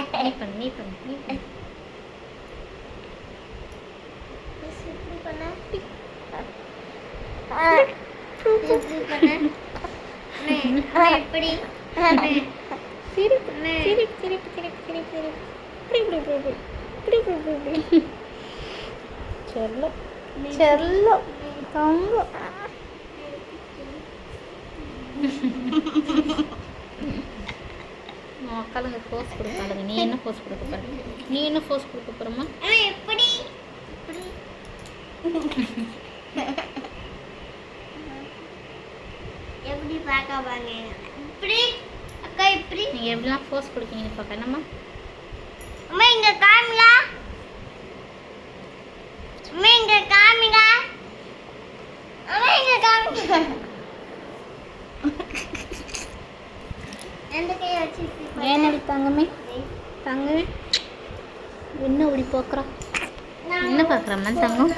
நீ பண்ணு நீ பண்ணு நீ பண்ணு இப்படி பண்ண இப்படி சிரிப்பு சிரிப்பு சிரிப்பு சிரிப்பு சிரிப்பு சிரிப்பு செல்லம் செல்லம் தங்கம் மக்களுங்க போஸ் கொடுக்காதுங்க நீ என்ன போஸ் கொடுக்க போற நீ என்ன போஸ் கொடுக்க போறமா எப்படி எப்படி பார்க்க வாங்க இப்படி அக்கா இப்படி நீங்க எப்படிலாம் போஸ் கொடுக்கீங்கன்னு பார்க்க என்னம்மா அம்மா இங்க காமிங்க அம்மா இங்க காமிங்க அம்மா இங்க காமிங்க எந்த கையை வச்சு ஏன் அப்படி தங்கமே தங்கமே என்ன அப்படி பார்க்குறா என்ன பார்க்குறம்மா தங்கம்